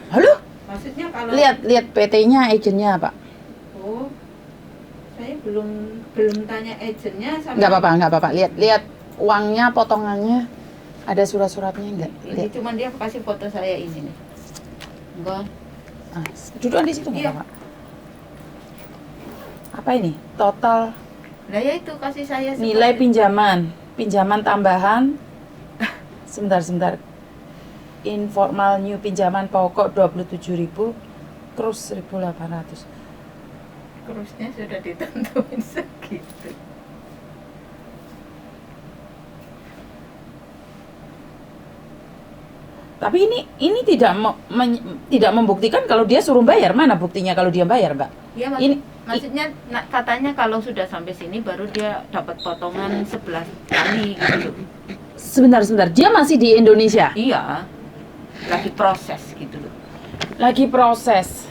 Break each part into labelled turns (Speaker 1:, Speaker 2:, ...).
Speaker 1: Halo?
Speaker 2: Maksudnya kalau
Speaker 1: Lihat PT-nya, agennya, Pak.
Speaker 2: oh, saya belum tanya agennya sama.
Speaker 1: Nggak apa-apa. Lihat uangnya, potongannya. Ada surat-suratnya nggak?
Speaker 2: Ini
Speaker 1: Lihat.
Speaker 2: cuman dia kasih foto saya ini nih. Enggak.
Speaker 1: Ah, dudukan di situ nggak
Speaker 2: Iya.
Speaker 1: apa-apa. Apa ini? Total
Speaker 2: Lah ya itu kasih saya
Speaker 1: nilai
Speaker 2: seperti-
Speaker 1: pinjaman tambahan. Sebentar. Informal new pinjaman pokok 27.000, krus 1.800.
Speaker 2: Krusnya sudah ditentuin segitu.
Speaker 1: Tapi ini tidak membuktikan kalau dia suruh bayar. Mana buktinya kalau dia bayar, Mbak?
Speaker 2: Ya maksudnya katanya kalau sudah sampai sini baru dia dapat potongan 11 kali gitu.
Speaker 1: Sebentar. Dia masih di Indonesia.
Speaker 2: Iya. Lagi proses gitu loh.
Speaker 1: Lagi proses.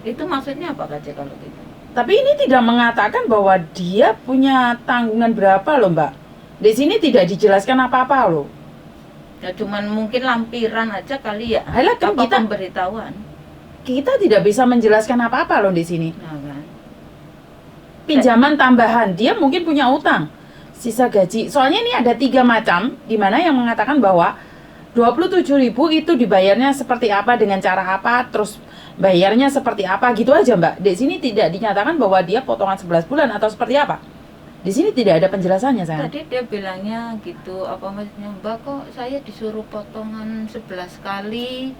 Speaker 2: Itu maksudnya apa Kak kalau gitu?
Speaker 1: Tapi ini tidak mengatakan bahwa dia punya tanggungan berapa loh, Mbak. Di sini tidak dijelaskan apa-apa loh.
Speaker 2: Ya cuman mungkin lampiran aja kali ya.
Speaker 1: Alah, kan
Speaker 2: apa
Speaker 1: kita-
Speaker 2: pemberitahuan.
Speaker 1: Kita tidak bisa menjelaskan apa-apa loh di sini.
Speaker 2: Nah, kan.
Speaker 1: Pinjaman tambahan, dia mungkin punya utang. Sisa gaji. Soalnya ini ada 3 macam, di mana yang mengatakan bahwa 27.000 itu dibayarnya seperti apa, dengan cara apa, terus bayarnya seperti apa, gitu aja, Mbak. Di sini tidak dinyatakan bahwa dia potongan 11 bulan atau seperti apa. Di sini tidak ada penjelasannya, sayang.
Speaker 2: Tadi dia bilangnya gitu, apa maksudnya, Mbak kok saya disuruh potongan 11 kali,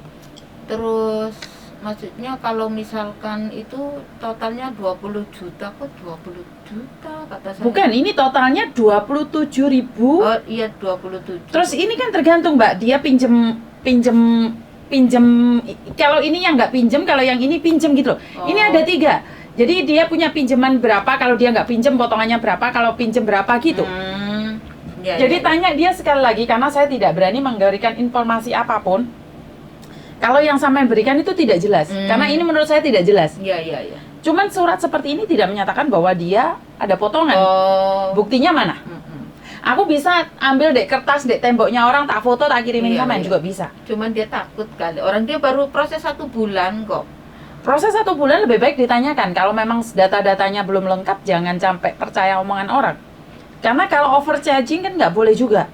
Speaker 2: terus maksudnya kalau misalkan itu totalnya 20 juta, kok 20 juta kata saya.
Speaker 1: Bukan, ini totalnya 27.000.
Speaker 2: Oh iya 27.
Speaker 1: Terus ini kan tergantung, Mbak. Dia pinjem. Kalau ini yang nggak pinjem, kalau yang ini pinjem gitu loh.
Speaker 2: Oh.
Speaker 1: Ini ada 3. Jadi dia punya pinjaman berapa, kalau dia nggak pinjem potongannya berapa, kalau pinjem berapa gitu.
Speaker 2: Ya,
Speaker 1: Jadi
Speaker 2: ya.
Speaker 1: tanya dia sekali lagi, karena saya tidak berani memberikan informasi apapun. Kalau yang sama yang berikan itu tidak jelas, karena ini menurut saya tidak jelas.
Speaker 2: Iya.
Speaker 1: Cuman surat seperti ini tidak menyatakan bahwa dia ada potongan.
Speaker 2: Oh.
Speaker 1: Buktinya mana? Aku bisa ambil dek kertas, dek temboknya orang, tak foto, tak kirimin
Speaker 2: Iya,
Speaker 1: sama
Speaker 2: iya.
Speaker 1: juga bisa.
Speaker 2: Cuman dia takut kali. Orang dia baru proses 1 bulan kok.
Speaker 1: Proses 1 bulan lebih baik ditanyakan. Kalau memang data-datanya belum lengkap, jangan sampai percaya omongan orang. Karena kalau overcharging kan nggak boleh juga.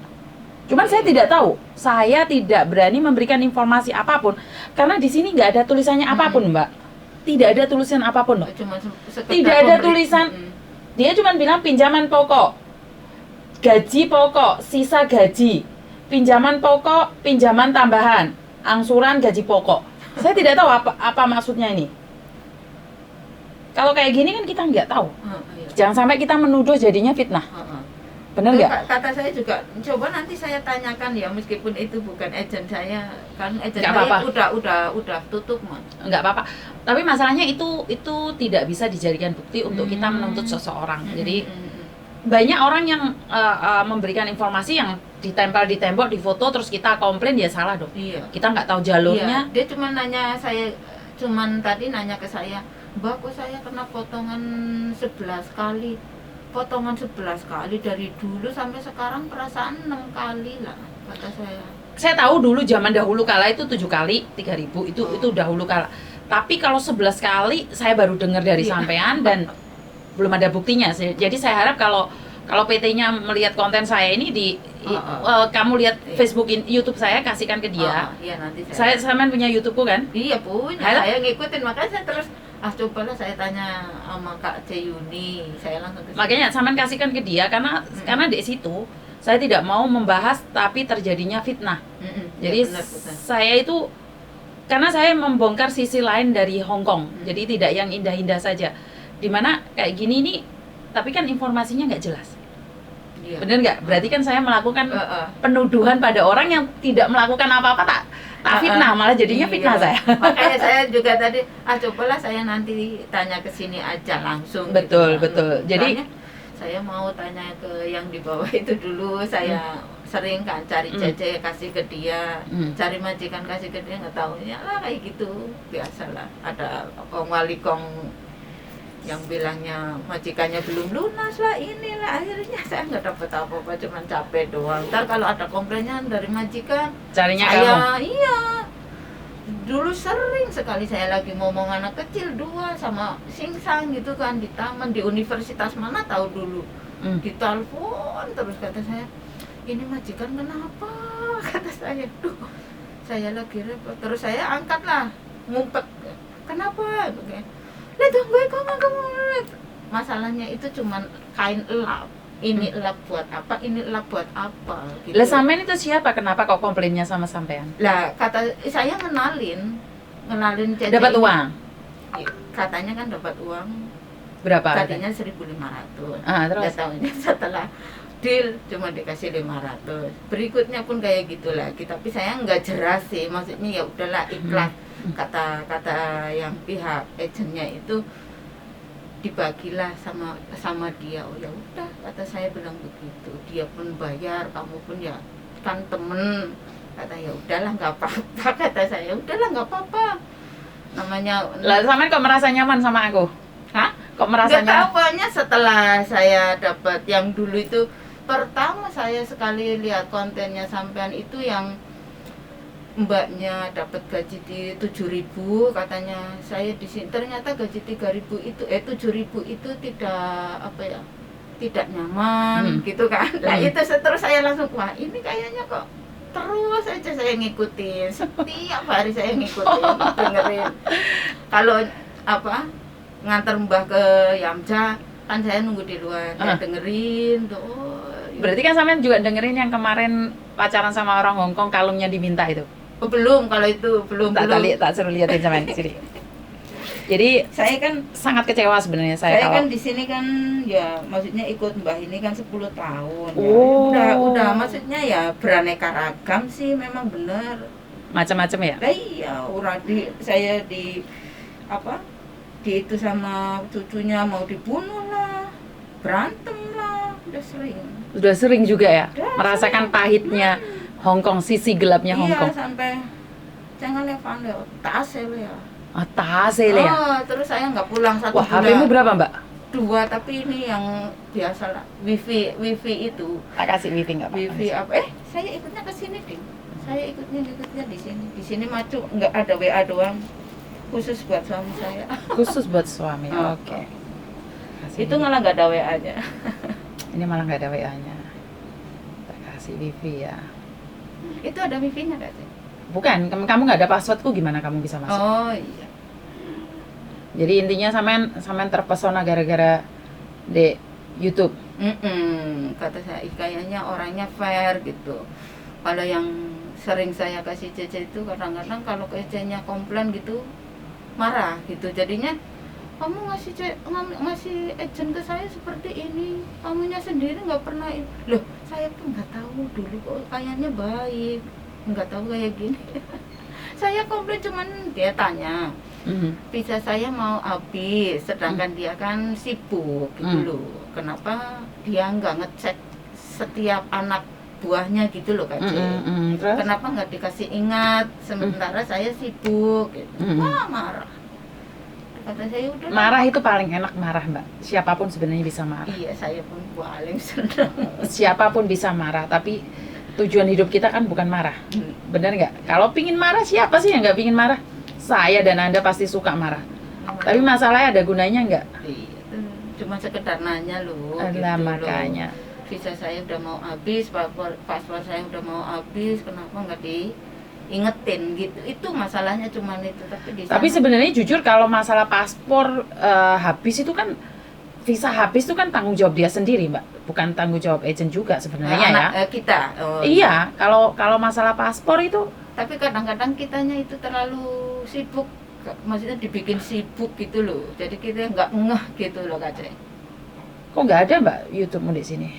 Speaker 1: Cuman saya tidak tahu. Saya tidak berani memberikan informasi apapun. Karena di sini nggak ada tulisannya apapun, Mbak. Tidak ada tulisan apapun loh.
Speaker 2: Cuma sekedar
Speaker 1: Tidak ada tulisan. Dia cuma bilang pinjaman pokok, gaji pokok, sisa gaji, pinjaman pokok, pinjaman tambahan, angsuran gaji pokok. Saya tidak tahu apa maksudnya ini. Kalau kayak gini kan kita nggak tahu.
Speaker 2: Iya.
Speaker 1: Jangan sampai kita menuduh jadinya fitnah. Bener nggak?
Speaker 2: Kata saya juga, coba nanti saya tanyakan ya, meskipun itu bukan agent saya, kan agent
Speaker 1: Nggak
Speaker 2: saya
Speaker 1: apa-apa.
Speaker 2: udah tutup mah.
Speaker 1: Nggak apa-apa. Tapi masalahnya itu tidak bisa dijadikan bukti untuk kita menuntut seseorang. Jadi banyak orang yang memberikan informasi yang ditempel di tembok, di foto, terus kita komplain, dia salah dong.
Speaker 2: Iya.
Speaker 1: Kita nggak tahu jalurnya.
Speaker 2: Iya. Dia cuma nanya saya, tadi nanya ke saya, Mbak kok saya kena potongan 11 kali. Potongan 11 kali dari dulu sampai sekarang perasaan 6 kali lah kata saya.
Speaker 1: Saya tahu dulu zaman dahulu kala itu 7 kali 3.000 itu dahulu kala. Tapi kalau 11 kali saya baru dengar dari sampean dan belum ada buktinya. Jadi saya harap kalau PT-nya melihat konten saya ini kamu lihat Facebook, YouTube saya, kasihkan ke dia.
Speaker 2: Iya nanti
Speaker 1: Saya sampean punya YouTubeku kan?
Speaker 2: Iya punya.
Speaker 1: Halo?
Speaker 2: Saya ngikutin, makanya saya terus cobalah saya tanya sama Kak Ceyuni. Saya langsung ke situ.
Speaker 1: Makanya sampean kasihkan ke dia karena di situ saya tidak mau membahas tapi terjadinya fitnah. Jadi
Speaker 2: ya, benar.
Speaker 1: saya itu karena saya membongkar sisi lain dari Hong Kong. Jadi tidak yang indah-indah saja. Dimana kayak gini nih, tapi kan informasinya nggak jelas.
Speaker 2: Iya.
Speaker 1: Bener nggak? Berarti kan saya melakukan penuduhan pada orang yang tidak melakukan apa-apa, tak fitnah, malah jadinya fitnah saya.
Speaker 2: Makanya saya juga tadi cobalah saya nanti tanya ke sini aja langsung.
Speaker 1: Betul.
Speaker 2: Jadi saya mau tanya ke yang di bawah itu dulu. Saya sering kan cari cece kasih ke dia, cari majikan kasih ke dia, nggak taunya lah kayak gitu. Biasalah ada kong wali kong yang bilangnya majikannya belum lunas lah, inilah, akhirnya saya nggak dapat apa-apa, cuma capek doang. Ntar kalau ada komplainnya dari majikan
Speaker 1: Carinya
Speaker 2: saya
Speaker 1: kamu.
Speaker 2: iya dulu sering sekali saya lagi ngomong anak kecil 2 sama singsang gitu kan di taman di universitas mana tahu dulu. Ditelepon terus kata saya, ini majikan kenapa? Kata saya, duh saya lagi repot. Terus saya angkat lah, ngumpet, kenapa? Lihat dong gue kamu. Masalahnya itu cuman kain elap. Ini elap buat apa? Ini elap buat apa? Gitu.
Speaker 1: Lah sampean itu siapa? Kenapa kok komplainnya sama sampean?
Speaker 2: Lah kata saya ngenalin Cece
Speaker 1: Dapat
Speaker 2: ini.
Speaker 1: uang?
Speaker 2: Katanya kan dapat uang.
Speaker 1: Berapa?
Speaker 2: Tadinya 1.500.
Speaker 1: Terus?
Speaker 2: Nggak tahunya setelah deal cuma dikasih 500. Berikutnya pun kayak gitu lagi. Tapi saya nggak jelas sih. Maksudnya ya udahlah ikhlas. Kata yang pihak agennya itu dibagilah sama dia. Oh ya udah, kata saya bilang begitu. Dia pun bayar, kamu pun ya kan temen. Kata ya udahlah nggak apa-apa. Kata saya udahlah nggak apa-apa. Namanya
Speaker 1: Lah sampean kok merasa nyaman sama aku?
Speaker 2: hah?
Speaker 1: Kok merasa
Speaker 2: Nggak
Speaker 1: nyaman?
Speaker 2: tahu, banyak setelah saya dapat yang dulu itu. Pertama saya sekali lihat kontennya sampean itu yang mbaknya dapat gaji di 7.000 katanya. Saya di sini ternyata gaji 3.000 itu 7.000 itu tidak nyaman gitu kan. Lah itu terus saya langsung wah ini kayaknya kok terus aja saya ngikutin, setiap hari saya ngikutin dengerin. Kalau nganter mbah ke Yamcha kan saya nunggu di luar, saya dengerin tuh.
Speaker 1: Berarti kan sampean juga dengerin yang kemarin pacaran sama orang Hongkong kalungnya diminta itu?
Speaker 2: Oh, belum, kalau itu belum.
Speaker 1: Tak suruh liatin sampean di sini. Jadi
Speaker 2: Saya kan
Speaker 1: sangat kecewa sebenarnya saya kalau
Speaker 2: kan di sini kan ya maksudnya ikut mbah ini kan 10 tahun.
Speaker 1: Oh.
Speaker 2: Ya. Udah maksudnya ya beraneka ragam sih memang bener.
Speaker 1: macam-macam ya.
Speaker 2: Lah iya, saya di itu sama cucunya mau dibunuh lah, berantem lah, udah sering.
Speaker 1: Sudah sering juga ya
Speaker 2: Udah
Speaker 1: merasakan
Speaker 2: sering.
Speaker 1: pahitnya Hongkong, sisi gelapnya Hongkong.
Speaker 2: Iya, sampai jangan levan deh, tasel ya.
Speaker 1: Atas ya.
Speaker 2: Terus saya nggak pulang 1
Speaker 1: Wah,
Speaker 2: bulan.
Speaker 1: HP-mu berapa, Mbak?
Speaker 2: 2, tapi ini yang biasa lah, wifi itu.
Speaker 1: Tak kasih wifi enggak apa-apa.
Speaker 2: Wifi saya ikutnya ke sini ding. Saya ikutnya di sini. Di sini maju nggak ada WA doang. Khusus buat suami saya.
Speaker 1: Khusus buat suami.
Speaker 2: Oh.
Speaker 1: Oke.
Speaker 2: Itu malah nggak ada WA-nya.
Speaker 1: Ini malah nggak ada WA-nya. Tak kasih wifi ya.
Speaker 2: Itu ada wifi-nya nggak sih?
Speaker 1: Bukan, kamu nggak ada passwordku, gimana kamu bisa masuk?
Speaker 2: Oh iya.
Speaker 1: Jadi intinya sampean terpesona gara-gara di YouTube.
Speaker 2: Kata saya kayaknya orangnya fair gitu. Kalau yang sering saya kasih Cece itu kadang-kadang kalau Cece-nya komplain gitu marah gitu. Jadinya kamu ngasih agent ke saya seperti ini, kamunya sendiri nggak pernah. Loh, saya pun nggak tahu dulu kok kayaknya baik, nggak tahu kayak gini. Saya komplain cuman dia tanya visa saya mau habis, sedangkan dia kan sibuk gitu loh. Kenapa dia nggak ngecek setiap anak buahnya gitu loh Kak C.
Speaker 1: Terus?
Speaker 2: Kenapa nggak dikasih ingat sementara saya sibuk gitu. Marah. Kata saya udah.
Speaker 1: Marah itu paling enak marah, Mbak. Siapapun sebenarnya bisa marah.
Speaker 2: Iya, saya pun paling senang.
Speaker 1: Siapapun bisa marah, tapi tujuan hidup kita kan bukan marah. Bener nggak? Kalau pingin marah, siapa sih yang nggak pingin marah? Saya dan Anda pasti suka marah. Tapi masalahnya ada gunanya nggak?
Speaker 2: Iya, cuma sekedar nanya loh.
Speaker 1: Adalah
Speaker 2: gitu
Speaker 1: makanya.
Speaker 2: Loh. Visa saya udah mau habis, paspor saya udah mau habis, kenapa nggak diingetin gitu? Itu masalahnya cuma itu.
Speaker 1: Tapi sebenarnya jujur kalau masalah paspor habis itu kan, visa habis itu kan tanggung jawab dia sendiri, Mbak. Bukan tanggung jawab agent juga sebenarnya ya.
Speaker 2: Kita.
Speaker 1: Iya, kalau masalah paspor itu.
Speaker 2: Tapi kadang-kadang kitanya itu terlalu sibuk, maksudnya dibikin sibuk gitu loh. Jadi kita nggak ngeh gitu loh Kak Cek.
Speaker 1: Kok nggak ada, Mbak, YouTube-mu di sini?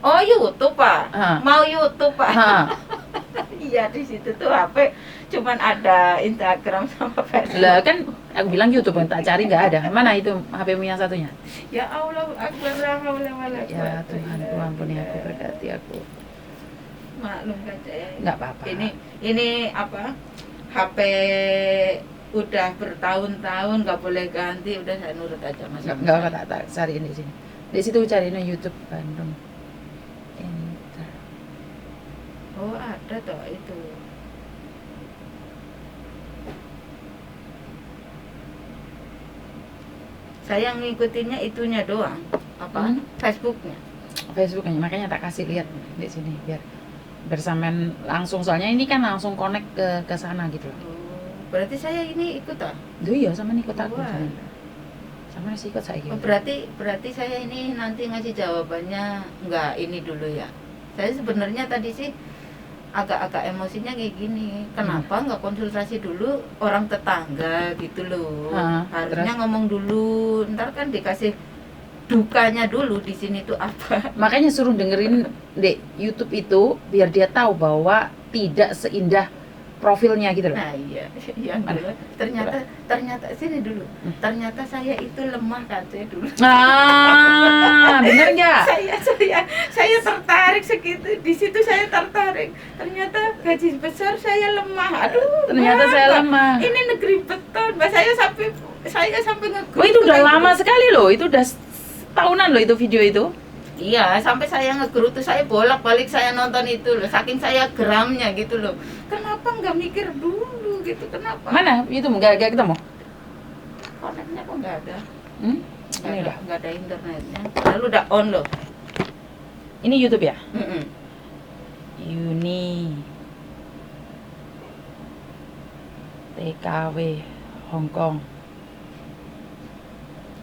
Speaker 2: Oh, YouTube Pak. Mau YouTube Pak. Iya, di situ tuh HP cuman ada Instagram sama Facebook.
Speaker 1: Lah kan aku bilang YouTube, yang tak cari nggak ada. Mana itu HP-mu yang satunya?
Speaker 2: Ya Allah, akbar la haula wala
Speaker 1: Ya
Speaker 2: quwwata
Speaker 1: Tuhan,
Speaker 2: illa
Speaker 1: ampuni aku,
Speaker 2: billah.
Speaker 1: berkati aku.
Speaker 2: Maklum Kak Cek.
Speaker 1: Nggak apa-apa.
Speaker 2: Ini HP udah bertahun-tahun nggak boleh ganti, udah saya nurut aja Mas.
Speaker 1: Nggak apa, tak cariin di sini. Di situ cariin YouTube Bandung.
Speaker 2: Oh, ada toh itu. Saya ngikutinnya itunya doang. Apa? Facebooknya.
Speaker 1: Facebook makanya tak kasih lihat di sini biar bersamaan langsung, soalnya ini kan langsung connect ke sana gitu loh.
Speaker 2: Berarti saya ini ikut ah?
Speaker 1: Duh iya, sama ikut aku.
Speaker 2: Wah.
Speaker 1: Sama sih ikut saya gitu.
Speaker 2: Berarti saya ini nanti ngasih jawabannya nggak ini dulu ya. Saya sebenarnya tadi sih agak-agak emosinya kayak gini. Kenapa nggak konsultasi dulu orang tetangga gitu loh? Harusnya ngomong dulu. Ntar kan dikasih dukanya dulu di sini tuh apa.
Speaker 1: Makanya suruh dengerin dek YouTube itu biar dia tahu bahwa tidak seindah profilnya gitu loh.
Speaker 2: Nah iya, yang dulu ternyata sini dulu. Ternyata saya itu lemah katanya dulu.
Speaker 1: Bener nggak?
Speaker 2: saya tertarik segitu, di situ saya tertarik. Ternyata gaji besar saya lemah. Aduh,
Speaker 1: ternyata saya lemah.
Speaker 2: Ini negeri beton, Mbak. Saya sampai ngegrut.
Speaker 1: Oh, itu udah lama sekali loh. Itu udah tahunan loh itu video itu.
Speaker 2: Iya, sampai saya ngegerutu, saya bolak-balik saya nonton itu loh, saking saya geramnya gitu loh. Kenapa nggak mikir dulu gitu, kenapa?
Speaker 1: Mana? Itu nggak ketemu?
Speaker 2: Koneknya kok nggak ada?
Speaker 1: Ini udah.
Speaker 2: Nggak ada internetnya. Lalu udah on loh.
Speaker 1: Ini YouTube ya?
Speaker 2: Mm-mm.
Speaker 1: Uni TKW Hong Kong.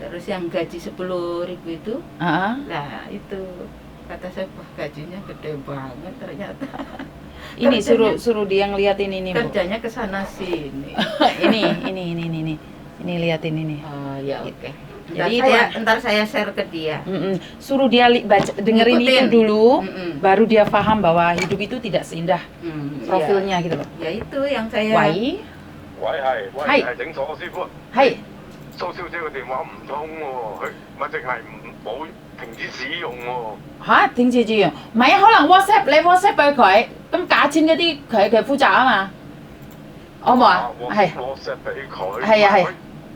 Speaker 2: Terus yang gaji 10.000 itu,
Speaker 1: Ah.
Speaker 2: nah itu kata saya, wah gajinya gede banget ternyata.
Speaker 1: Ini suruh dia ngeliatin ini, Bu.
Speaker 2: Kerjanya ke sana sini.
Speaker 1: Ini liatin ini.
Speaker 2: Oh ya oke.
Speaker 1: Jadi
Speaker 2: Ntar saya share ke dia.
Speaker 1: Suruh dia dengerin
Speaker 2: Ngikutin.
Speaker 1: itu dulu, baru dia paham bahwa hidup itu tidak seindah profilnya gitu loh.
Speaker 2: Ya itu yang saya.
Speaker 3: 喂，係整鎖師傅。
Speaker 1: 係
Speaker 3: 蘇小姐個電話唔通喎，佢咪淨係冇停止使用喎。
Speaker 1: 嚇，停止用，唔係啊，可能 WhatsApp 你 WhatsApp 俾佢，咁價錢嗰啲佢負責啊嘛，好冇啊？係
Speaker 3: WhatsApp 俾佢。
Speaker 1: 係啊係。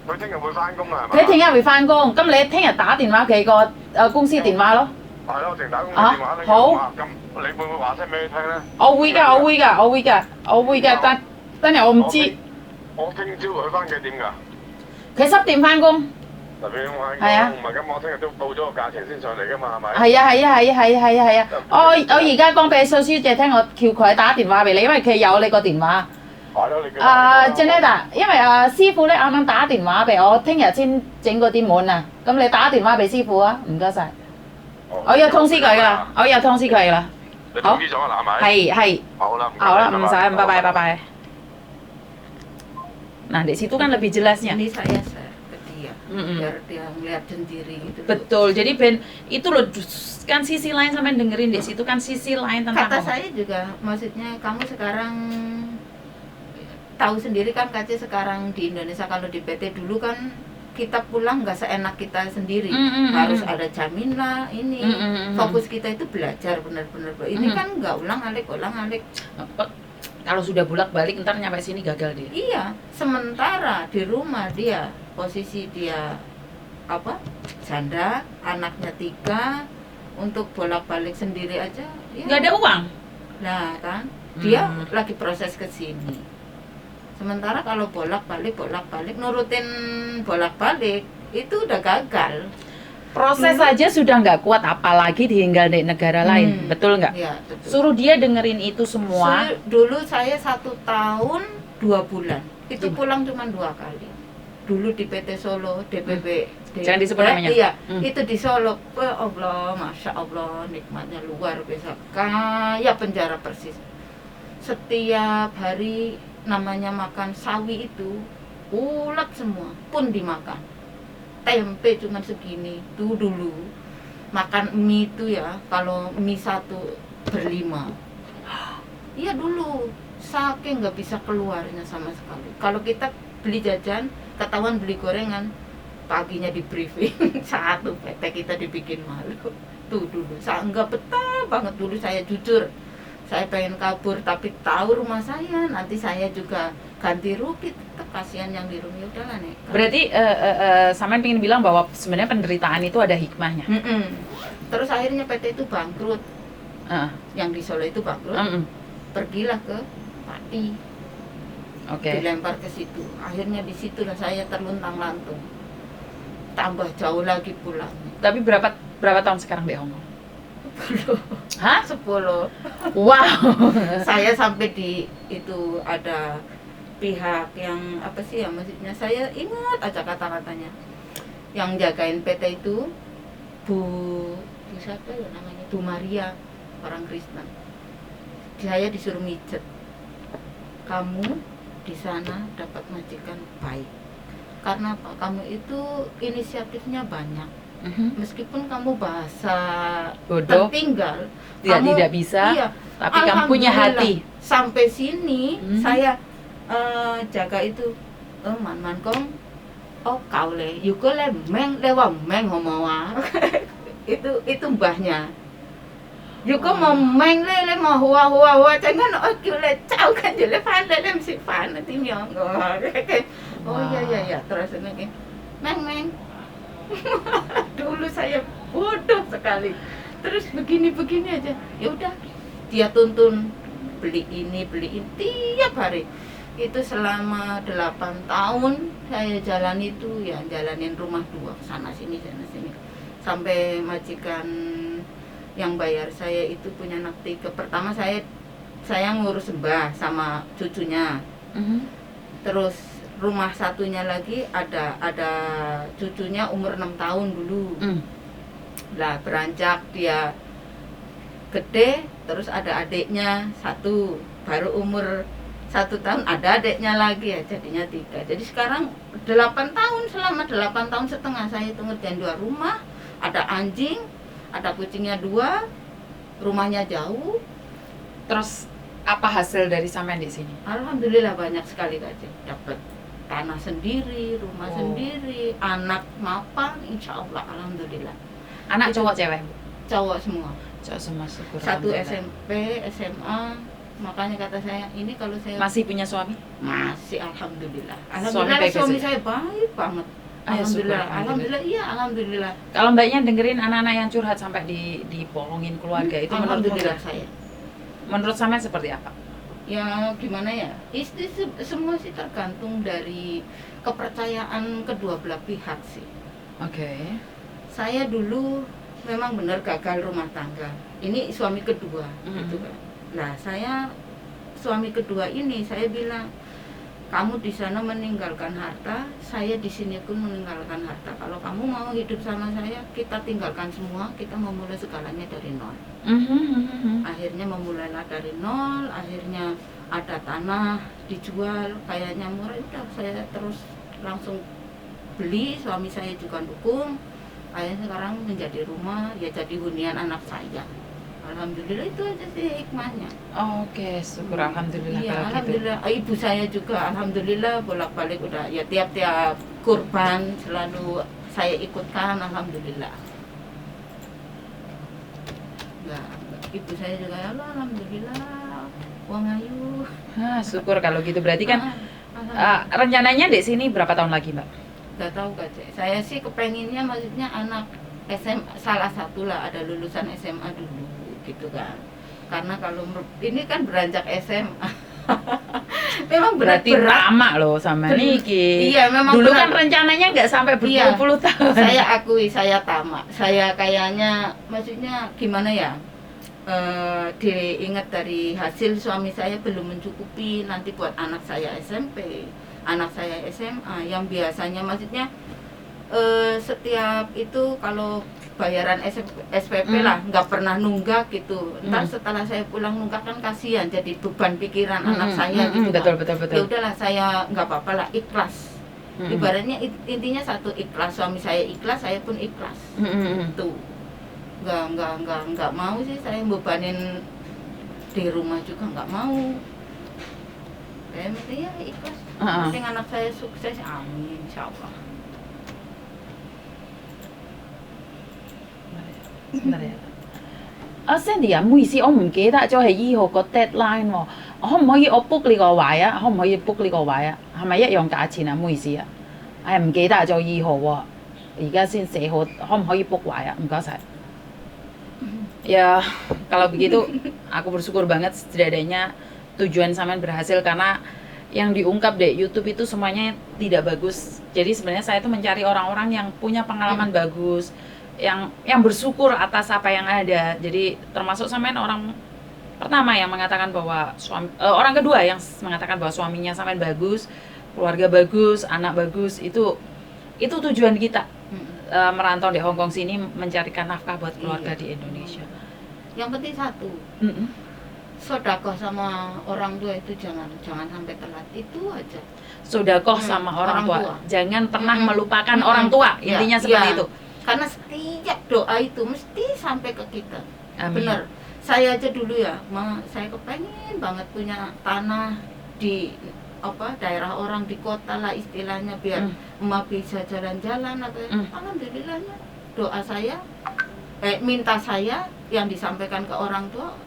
Speaker 3: 佢聽日會翻工啊，係嘛？
Speaker 1: 佢聽日會翻工，咁你聽日打電話佢個公司電話咯。
Speaker 3: 係咯，淨打公司電話咧。
Speaker 1: 好。
Speaker 3: 咁你會唔會話聲俾佢聽咧？
Speaker 1: 我會㗎，但係我唔知。
Speaker 3: 我聽朝佢翻幾點㗎？
Speaker 1: 佢10點翻工。
Speaker 3: 10點翻工。
Speaker 1: 係啊。
Speaker 3: 唔係咁，我聽日都報咗個價錢先上嚟㗎嘛，係咪？
Speaker 1: 係啊。我而家講俾蘇小姐聽，我叫佢打電話俾你，因為佢有你個電話。
Speaker 3: 係咯，你叫。
Speaker 1: Janetta，因為師傅咧啱啱打電話俾我，聽日先整嗰啲門啊，咁你打電話俾師傅啊，唔該晒。我有通知佢㗎啦，
Speaker 3: 你通知咗啦，係咪？
Speaker 1: 係。
Speaker 3: 好啦，
Speaker 1: 唔使，拜拜。Nah, di situ kan lebih jelasnya.
Speaker 2: Ini saya share ke dia, biar dia ngeliat sendiri gitu.
Speaker 1: Betul, jadi Ben itu loh kan sisi lain sampai dengerin di situ kan sisi lain tentang
Speaker 2: kata saya juga, maksudnya kamu sekarang tahu sendiri kan Kaci sekarang di Indonesia kalau di PT dulu kan kita pulang nggak seenak kita sendiri, harus ada jaminan ini. Fokus kita itu belajar benar-benar. Ini kan nggak ulang-alik.
Speaker 1: Kalau sudah bolak-balik ntar nyampe sini gagal dia.
Speaker 2: Iya, sementara di rumah dia posisi dia apa? Janda, anaknya 3, untuk bolak-balik sendiri aja ya.
Speaker 1: Nggak ada uang.
Speaker 2: Nah kan, dia lagi proses ke sini. Sementara kalau bolak-balik nurutin bolak-balik itu udah gagal.
Speaker 1: Proses saja sudah nggak kuat, apalagi tinggal di negara lain, betul nggak?
Speaker 2: Ya, betul.
Speaker 1: Suruh dia dengerin itu semua.
Speaker 2: Dulu saya 1 tahun 2 bulan, itu pulang cuma 2 kali. Dulu di PT Solo, DPP.
Speaker 1: Jangan disebut namanya.
Speaker 2: Iya, itu di Solo. Ya Allah, Masya Allah, nikmatnya luar biasa. Kayak penjara persis. Setiap hari namanya makan sawi itu, ulat semua pun dimakan. Tempe cuma segini tuh dulu. Makan mie itu ya, kalau mie 1 ber-5. Iya dulu, saking nggak bisa keluarnya sama sekali. Kalau kita beli jajan, ketahuan beli gorengan, paginya di briefing, 1 PT kita dibikin malu. Tuh dulu, saya nggak betah banget dulu, saya jujur. Saya pengen kabur, tapi tahu rumah saya, nanti saya juga ganti rugi, tetap kasihan yang di rumah, udahlah nih.
Speaker 1: Berarti Samen pengen bilang bahwa sebenarnya penderitaan itu ada hikmahnya.
Speaker 2: Terus akhirnya PT itu bangkrut, yang di Solo itu bangkrut, pergilah ke Pati, dilempar ke situ. Akhirnya di situlah saya terluntang-lantung. tambah jauh lagi pulang.
Speaker 1: Tapi berapa tahun sekarang di Hong Kong?
Speaker 2: 10.
Speaker 1: Hah?
Speaker 2: 10.
Speaker 1: Wow.
Speaker 2: Saya sampai di itu ada pihak yang apa sih ya, maksudnya saya ingat aja kata-katanya. Yang jagain PT itu Bu siapa ya namanya? Bu Maria, orang Kristen. Saya disuruh mijet. Kamu di sana dapat majikan baik. Karena apa? Kamu itu inisiatifnya banyak. Meskipun kamu bahasa
Speaker 1: Bodoh,
Speaker 2: tertinggal,
Speaker 1: tidak bisa,
Speaker 2: iya,
Speaker 1: tapi kamu punya hati.
Speaker 2: Sampai sini saya jaga itu, man kong, oh kau le, yuko le meng lewat meng homawa, itu mbahnya. Yuko mau meng le mau hua, jangan oh kule cau kan jule fan le si fan nanti nyong, oh iya terus ini meng. Dulu saya bodoh sekali. Terus begini aja. Ya udah, dia tuntun beli ini tiap hari. Itu selama 8 tahun saya jalan itu, ya jalanin rumah 2 sana sini. Sampai majikan yang bayar saya itu punya anak 3. Pertama saya ngurus mbah sama cucunya. Terus rumah satunya lagi ada cucunya umur 6 tahun dulu. Lah beranjak dia gede, terus ada adiknya 1, baru umur 1 tahun ada adiknya lagi, ya jadinya 3. Jadi sekarang 8 tahun, selama 8 tahun setengah saya itu ngerjain 2 rumah, ada anjing, ada kucingnya 2, rumahnya jauh.
Speaker 1: Terus apa hasil dari sampean di sini?
Speaker 2: Alhamdulillah banyak sekali Kak, dapat tanah sendiri, rumah sendiri, anak mapan, insya Allah, alhamdulillah.
Speaker 1: Anak
Speaker 2: Itu
Speaker 1: cowok cewek?
Speaker 2: Cowok semua.
Speaker 1: Cowok semua, syukur.
Speaker 2: 1 SMP, SMA, makanya kata saya, ini kalau saya
Speaker 1: Masih punya suami?
Speaker 2: masih, alhamdulillah.
Speaker 1: Suami
Speaker 2: Alhamdulillah
Speaker 1: baik
Speaker 2: suami
Speaker 1: saja?
Speaker 2: saya baik banget.
Speaker 1: Ah, ya, syukur,
Speaker 2: Alhamdulillah,
Speaker 1: alhamdulillah.
Speaker 2: alhamdulillah, iya alhamdulillah.
Speaker 1: Kalau mbaknya dengerin anak-anak yang curhat sampai dibohongin keluarga, itu
Speaker 2: Alhamdulillah saya.
Speaker 1: menurut sampean seperti apa?
Speaker 2: Ya gimana ya, istri semua sih tergantung dari kepercayaan kedua belah pihak sih.
Speaker 1: Oke.
Speaker 2: Saya dulu memang benar gagal rumah tangga. Ini suami kedua, gitu kan. Nah saya suami kedua ini saya bilang, kamu di sana meninggalkan harta, saya di sini pun meninggalkan harta. Kalau kamu mau hidup sama saya, kita tinggalkan semua, kita memulai segalanya dari nol. Akhirnya memulailah dari nol, akhirnya ada tanah dijual, kayaknya murah, udah saya terus langsung beli, suami saya juga dukung. Akhirnya sekarang menjadi rumah, ya jadi hunian anak saya. Alhamdulillah itu aja sih hikmahnya.
Speaker 1: Oke, syukur alhamdulillah
Speaker 2: Iya,
Speaker 1: kalau gitu.
Speaker 2: alhamdulillah. Ibu saya juga alhamdulillah bolak-balik udah ya tiap-tiap kurban selalu saya ikutkan, alhamdulillah. Nah, ibu saya juga ya Allah, alhamdulillah. Wong ayu.
Speaker 1: Syukur kalau gitu. Berarti kan
Speaker 2: alhamdulillah.
Speaker 1: rencananya di sini berapa tahun lagi, Mbak?
Speaker 2: Gak tahu Kak Cek. Saya sih kepenginnya maksudnya anak SMA salah satu lah ada lulusan SMA dulu gitu kan. Karena kalau ini kan beranjak SMA. Memang
Speaker 1: Berarti
Speaker 2: berat-berat.
Speaker 1: lama loh sama Niki.
Speaker 2: Iya, memang
Speaker 1: Dulu
Speaker 2: berat.
Speaker 1: kan rencananya nggak sampai
Speaker 2: Iya.
Speaker 1: berpuluh-puluh tahun.
Speaker 2: Saya akui saya tamak. Saya kayaknya maksudnya gimana ya? Diingat dari hasil suami saya belum mencukupi nanti buat anak saya SMP, anak saya SMA yang biasanya maksudnya setiap itu kalau bayaran SPP lah nggak pernah nunggak gitu. Ntar setelah saya pulang nunggak kan kasihan, jadi beban pikiran anak saya gitu kan.
Speaker 1: Betul.
Speaker 2: Ya udahlah saya nggak apa-apa lah, ikhlas. Ibaratnya intinya satu, ikhlas, suami saya ikhlas, saya pun ikhlas. Tuh. Nggak mau sih saya bebanin di rumah juga nggak mau. Saya mesti ya ikhlas. Penting anak saya sukses, amin insyaallah.
Speaker 1: Sebentar ya. Sandy 啊，唔好意思，我唔記得咗係2號個 deadline 喎。我可唔可以book 呢個位啊？可唔可以 book 呢個位啊？係咪一樣價錢啊？唔好意思啊，唔記得咗2號喎，而家先寫好，可唔可以 book 位啊？唔該晒。Ya, kalau begitu aku bersyukur banget setidaknya tujuan sampean berhasil karena yang diungkap deh, YouTube itu semuanya tidak bagus. Jadi sebenarnya saya itu mencari orang-orang yang punya pengalaman bagus, yang bersyukur atas apa yang ada. Jadi termasuk sampean orang pertama yang mengatakan bahwa orang kedua yang mengatakan bahwa suaminya sampean bagus, keluarga bagus, anak bagus. Itu tujuan kita merantau di Hong Kong sini, mencarikan nafkah buat keluarga di Indonesia.
Speaker 2: Yang penting satu, sedekah sama orang tua itu jangan sampai telat, itu aja.
Speaker 1: Sedekah sama orang tua. Jangan pernah melupakan orang tua, intinya seperti itu.
Speaker 2: Karena setiap doa itu mesti sampai ke kita.
Speaker 1: Amin.
Speaker 2: Benar. Saya aja dulu ya, saya kepengen banget punya tanah di daerah orang di kota lah istilahnya, biar emak bisa jalan-jalan atau alhamdulillahnya doa saya minta saya yang disampaikan ke orang tua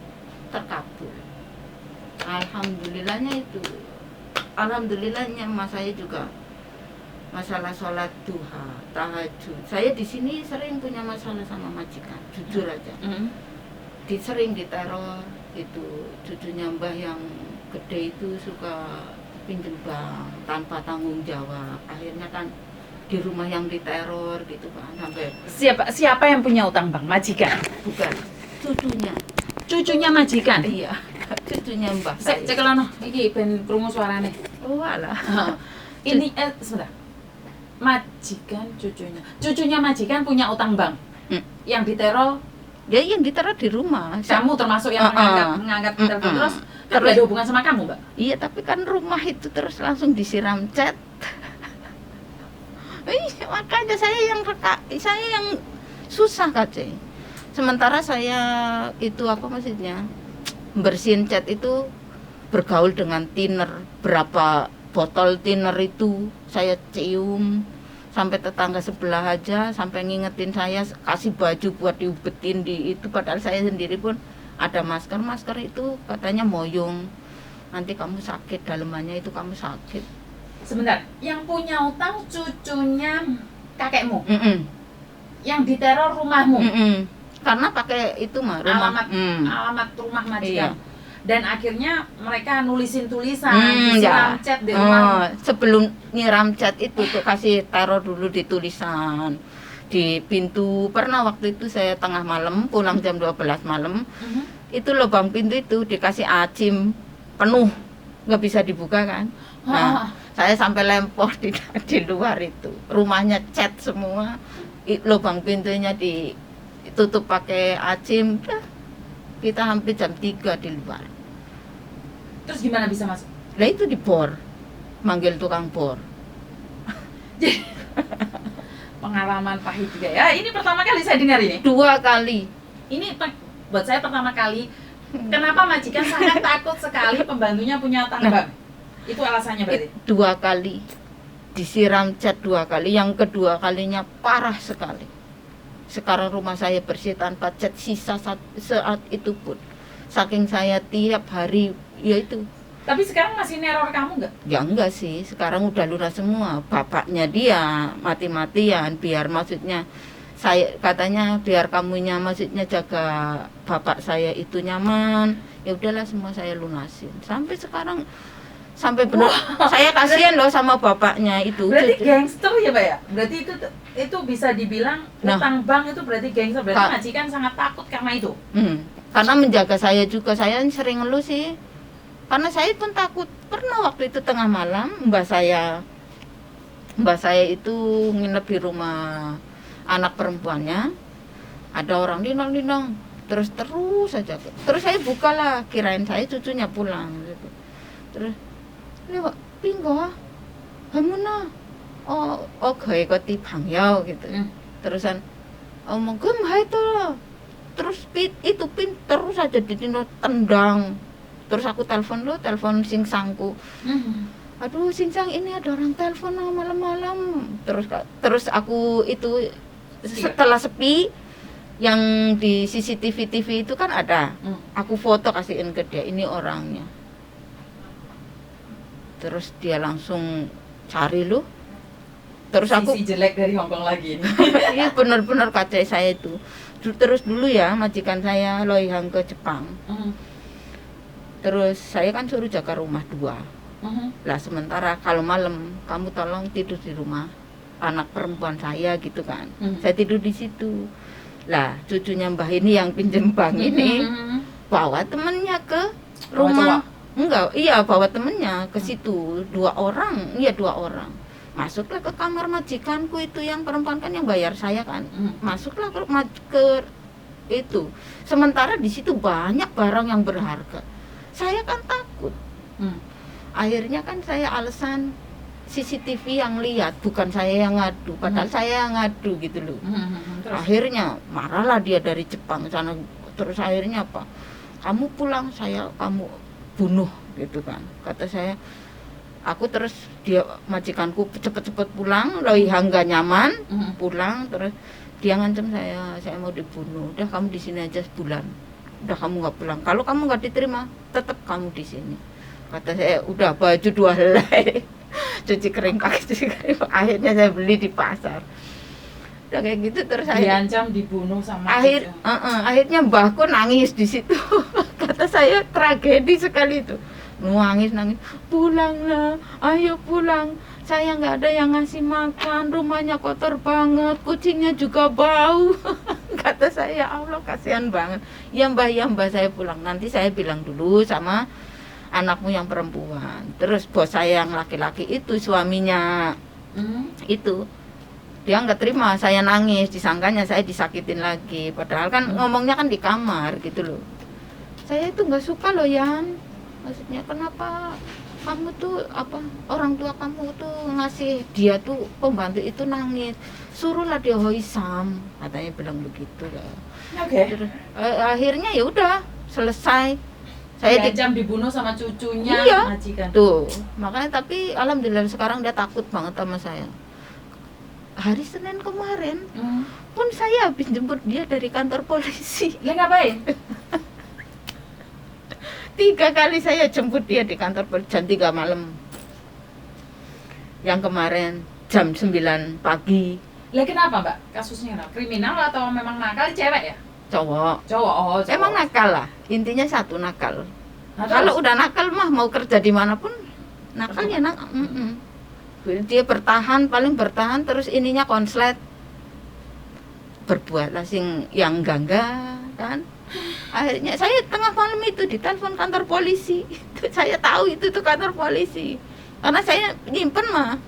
Speaker 2: terkabul. Alhamdulillahnya itu. Alhamdulillahnya mas saya juga masalah sholat duha, tahajud. Saya di sini sering punya masalah sama majikan, jujur aja. Sering diteror itu, cucunya mbah yang gede itu suka pinjem bank tanpa tanggung jawab. Akhirnya kan di rumah yang diteror gitu kan, sampai
Speaker 1: Siapa yang punya utang bang? Majikan?
Speaker 2: bukan
Speaker 1: Cucunya majikan?
Speaker 2: iya cucunya mbah saya.
Speaker 1: Cek lono, iki ben krungu suarane.
Speaker 2: Oh alah.
Speaker 1: Ini sebentar. Majikan cucunya majikan punya utang bank. Yang diteror
Speaker 2: Dia yang diteror di rumah.
Speaker 1: kamu termasuk yang menganggap telepon terus kan gak ada hubungan sama kamu, Mbak?
Speaker 2: Iya, tapi kan rumah itu terus langsung disiram cat. Makanya saya yang susah kace. Sementara saya itu maksudnya bersihin cat itu bergaul dengan thinner, berapa botol thinner itu saya cium, sampai tetangga sebelah aja sampai ngingetin saya kasih baju buat diubetin di itu, padahal saya sendiri pun ada masker itu katanya moyong, nanti kamu sakit, dalemannya itu kamu sakit.
Speaker 1: Sebentar, yang punya utang cucunya kakekmu, yang diteror rumahmu,
Speaker 2: karena pakai itu mah rumah
Speaker 1: alamat rumah majikan.
Speaker 2: Iya.
Speaker 1: Dan akhirnya mereka nulisin tulisan, disiram cat di rumah.
Speaker 2: Sebelum nyiram cat itu tuh kasih taruh dulu di tulisan di pintu. Pernah waktu itu saya tengah malam pulang jam 12 malam, itu lubang pintu itu dikasih acim penuh, nggak bisa dibuka kan. Nah, saya sampai lempor di luar itu, rumahnya cat semua, lubang pintunya ditutup pakai acim. Kita hampir jam 3 di luar.
Speaker 1: Terus gimana bisa masuk?
Speaker 2: Lah itu dibor, manggil tukang bor.
Speaker 1: Pengalaman pahit juga ya. Ini pertama kali saya dengar ini.
Speaker 2: 2 kali.
Speaker 1: Ini buat saya pertama kali. Kenapa majikan sangat takut sekali pembantunya punya utang bank? Itu alasannya berarti?
Speaker 2: 2 kali. Disiram cat 2 kali. Yang kedua kalinya parah sekali. Sekarang rumah saya bersih tanpa cat, sisa saat itu pun. Saking saya tiap hari, ya itu.
Speaker 1: Tapi sekarang masih neror kamu nggak?
Speaker 2: Ya enggak sih, sekarang udah lunas semua. Bapaknya dia mati-matian, biar maksudnya saya katanya biar kamunya maksudnya jaga bapak saya itu nyaman. Ya udahlah semua saya lunasin. Sampai sekarang sampai benar saya kasihan loh sama bapaknya itu.
Speaker 1: Berarti gangster ya, Mbak ya? Berarti itu bisa dibilang utang bank itu berarti gangster. Berarti majikan sangat takut karena itu.
Speaker 2: Karena menjaga saya juga, saya sering ngeluh sih. Karena saya pun takut. Pernah waktu itu tengah malam mbak saya itu nginep di rumah anak perempuannya. Ada orang linong-linong. Terus saja. Terus saya bukalah, kirain saya cucunya pulang gitu. Terus lewat pinggo kamu nah gawe koti pangyao gitu. Terusan omong gemah itu loh. Terus itu terus aja ditendang. Terus aku telepon singsangku. Aduh singsang, ini ada orang telepon malam-malam. Terus aku itu setelah sepi yang di CCTV TV itu kan ada. Aku foto kasihin ke dia, ini orangnya. Terus dia langsung cari lu. Terus aku
Speaker 1: sisi jelek dari Hongkong lagi ini.
Speaker 2: Iya benar-benar kacau saya itu. Terus dulu ya majikan saya loihang ke Jepang. Terus saya kan suruh jaga rumah 2. Lah sementara kalau malam kamu tolong tidur di rumah anak perempuan saya gitu kan. Saya tidur di situ. Lah cucunya Mbah ini yang pinjem bank ini bawa temennya ke rumah. Enggak, iya bawa temennya ke situ 2 orang, iya 2 orang. Masuklah ke kamar majikanku itu yang perempuan kan yang bayar saya kan. Masuklah ke itu. Sementara di situ banyak barang yang berharga. Saya kan takut. Akhirnya kan saya alasan CCTV yang lihat, bukan saya yang ngadu, padahal saya yang ngadu gitu loh. Akhirnya marahlah dia dari Jepang sana, terus akhirnya apa? Kamu pulang, kamu bunuh gitu kan. Kata saya, aku terus dia majikanku cepet-cepet pulang, Loiha nggak nyaman, pulang terus dia ngancam saya mau dibunuh. Udah kamu di sini aja sebulan. Udah kamu nggak pulang. Kalau kamu nggak diterima, tetap kamu di sini. Kata saya, udah baju 2 helai, cuci kering kaki, cuci kering. Akhirnya saya beli di pasar. Udah kayak gitu terus saya
Speaker 1: diancam dibunuh sama
Speaker 2: akhirnya mbahku nangis di situ. Kata saya tragedi sekali itu. Nangis, pulanglah, ayo pulang. Saya nggak ada yang ngasih makan, rumahnya kotor banget, kucingnya juga bau. Kata saya, Allah kasihan banget. Ya mbah saya pulang. Nanti saya bilang dulu sama anakmu yang perempuan. Terus bos saya yang laki-laki itu suaminya itu dia nggak terima saya nangis, disangkanya saya disakitin lagi. Padahal kan ngomongnya kan di kamar gitu loh. Saya itu nggak suka loh Yan. Maksudnya kenapa kamu tuh orang tua kamu tuh ngasih dia tuh pembantu itu nangis, suruhlah dia hoisam, katanya bilang begitu lah. Terus, akhirnya ya udah selesai. Saya
Speaker 1: diancam dibunuh sama cucunya majikan.
Speaker 2: Tuh, makanya tapi alhamdulillah sekarang dia takut banget sama saya. Hari Senin kemarin pun saya habis jemput dia dari kantor polisi.
Speaker 1: Dia ngapain?
Speaker 2: 3 kali saya jemput dia di kantor polisi jam 3 malam. Yang kemarin jam 9 pagi.
Speaker 1: Lah kenapa Mbak? Kasusnya kenapa? Kriminal atau memang nakal? Cewek ya?
Speaker 2: Cowok.
Speaker 1: Cowok.
Speaker 2: Emang nakal lah, intinya satu nakal. Kalau udah nakal mah mau kerja dimanapun nakalnya dia paling bertahan terus ininya konslet, berbuatlah yang enggak kan. Akhirnya saya tengah malam itu ditelepon kantor polisi. Saya tahu itu tuh kantor polisi karena saya nyimpen mah.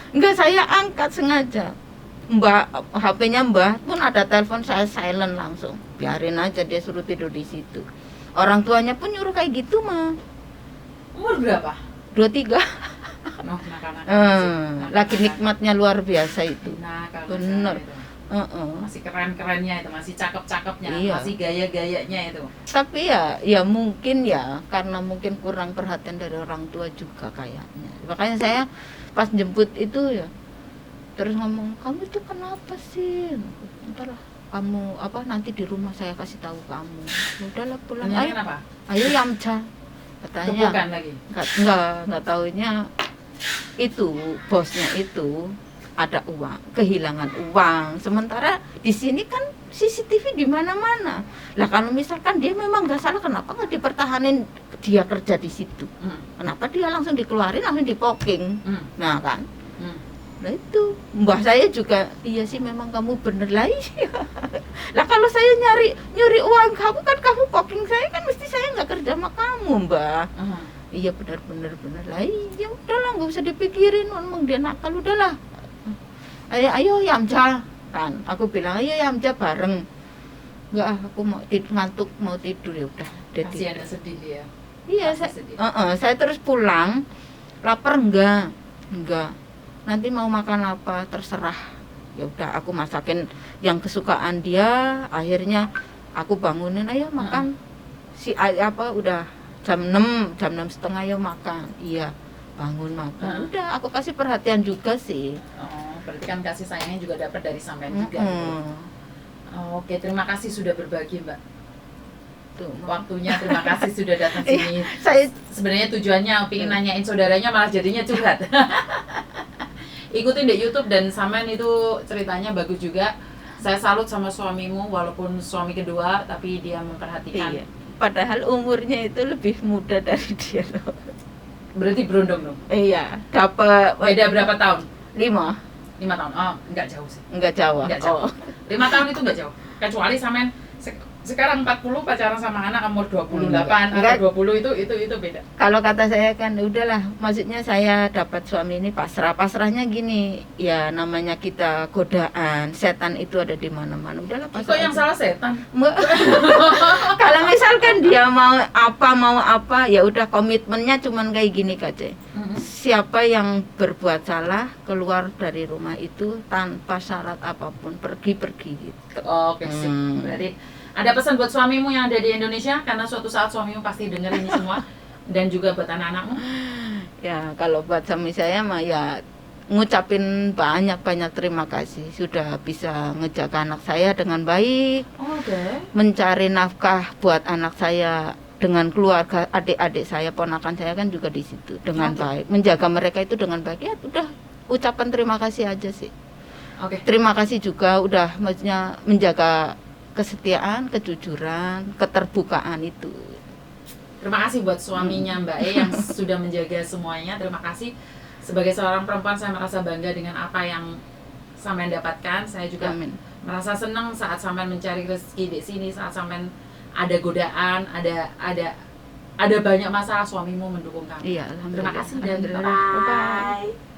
Speaker 2: Enggak, saya angkat sengaja. HP-nya Mbah pun ada telepon, saya silent langsung. Biarin aja dia suruh tidur di situ. Orang tuanya pun nyuruh kayak gitu mah.
Speaker 1: Umur berapa?
Speaker 2: 23.
Speaker 1: Nakal-nakal.
Speaker 2: Lagi nikmatnya luar biasa itu.
Speaker 1: Bener. Masih keren-kerennya itu, masih cakep-cakepnya, masih gaya-gayanya itu.
Speaker 2: Tapi ya mungkin ya karena mungkin kurang perhatian dari orang tua juga kayaknya. Makanya saya pas jemput itu ya terus ngomong, kamu itu kenapa sih? Ntar kamu nanti di rumah saya kasih tahu kamu. Udahlah pulang. Ayo Yamcha. Katanya.
Speaker 1: Kebukan lagi.
Speaker 2: Enggak taunya itu bosnya itu ada uang, kehilangan uang. Sementara di sini kan CCTV di mana-mana. Lah kalau misalkan dia memang nggak salah, kenapa nggak dipertahanin dia kerja di situ? Kenapa dia langsung dikeluarin, langsung dipoking? Nah kan. Nah itu mbah saya juga, iya sih memang kamu bener lah. Iya. Lah kalau saya nyuri uang kamu kan kamu poking saya kan mesti saya nggak kerja sama kamu mbah. Iya bener lah. Iya udahlah nggak usah dipikirin, ngomong dia nakal udahlah. Ayo Yamcha kan, aku bilang ayo Yamcha bareng. Enggak, aku mau ngantuk mau tidur ya udah.
Speaker 1: Masih ada sedih dia.
Speaker 2: Iya saya terus pulang. Lapar enggak. Nanti mau makan apa terserah. Ya udah aku masakin yang kesukaan dia. Akhirnya aku bangunin ayo makan. Udah jam 6 setengah ayo makan. Iya bangun makan. Udah aku kasih perhatian juga sih.
Speaker 1: Berarti kan kasih sayangnya juga dapat dari sampean juga. Oke, terima kasih sudah berbagi Mbak. Tuh, waktunya terima kasih sudah datang sini. Saya sebenarnya tujuannya pengen nanyain saudaranya malah jadinya curhat. Ikutin di YouTube dan sampean itu ceritanya bagus juga. Saya salut sama suamimu walaupun suami kedua tapi dia memperhatikan.
Speaker 2: Iya. Padahal umurnya itu lebih muda dari dia loh.
Speaker 1: Berarti berondong dong.
Speaker 2: Iya, dapat
Speaker 1: Beda berapa tahun?
Speaker 2: 5.
Speaker 1: 5 tahun. Oh, enggak jauh sih.
Speaker 2: Enggak jauh.
Speaker 1: Enggak jauh. 5 tahun itu enggak jauh. Kecuali sampean sekarang 40 pacaran sama anak umur 28
Speaker 2: Enggak.
Speaker 1: atau 20 itu beda.
Speaker 2: Kalau kata saya kan udahlah, maksudnya saya dapat suami ini pasrahnya gini, ya namanya kita godaan, setan itu ada di mana-mana. Udahlah
Speaker 1: Kok
Speaker 2: pasrah
Speaker 1: yang
Speaker 2: aja.
Speaker 1: salah setan?
Speaker 2: Kalau misalkan dia mau apa, ya udah komitmennya cuman kayak gini Kak. Siapa yang berbuat salah keluar dari rumah itu tanpa syarat apapun, pergi gitu.
Speaker 1: Oke, sip. Berarti ada pesan buat suamimu yang ada di Indonesia, karena suatu saat suamimu pasti denger ini semua, dan juga buat anak-anakmu.
Speaker 2: Ya kalau buat suami saya mah ya ngucapin banyak terima kasih sudah bisa ngejaga anak saya dengan baik,
Speaker 1: Oke.
Speaker 2: mencari nafkah buat anak saya dengan keluarga adik-adik saya, ponakan saya kan juga di situ dengan baik, menjaga mereka itu dengan baik. Ya udah ucapan terima kasih aja sih.
Speaker 1: Oke.
Speaker 2: Terima kasih juga udah maksudnya menjaga kesetiaan, kejujuran, keterbukaan itu.
Speaker 1: Terima kasih buat suaminya Mbak E yang sudah menjaga semuanya. Terima kasih. Sebagai seorang perempuan, saya merasa bangga dengan apa yang sampean dapatkan. Saya juga
Speaker 2: Amin.
Speaker 1: merasa senang saat sampean mencari rezeki di sini, saat sampean ada godaan, ada banyak masalah, suamimu mendukung kamu.
Speaker 2: Iya,
Speaker 1: Terima
Speaker 2: alhamdulillah.
Speaker 1: kasih dan
Speaker 2: Alhamdulillah.
Speaker 1: bye-bye.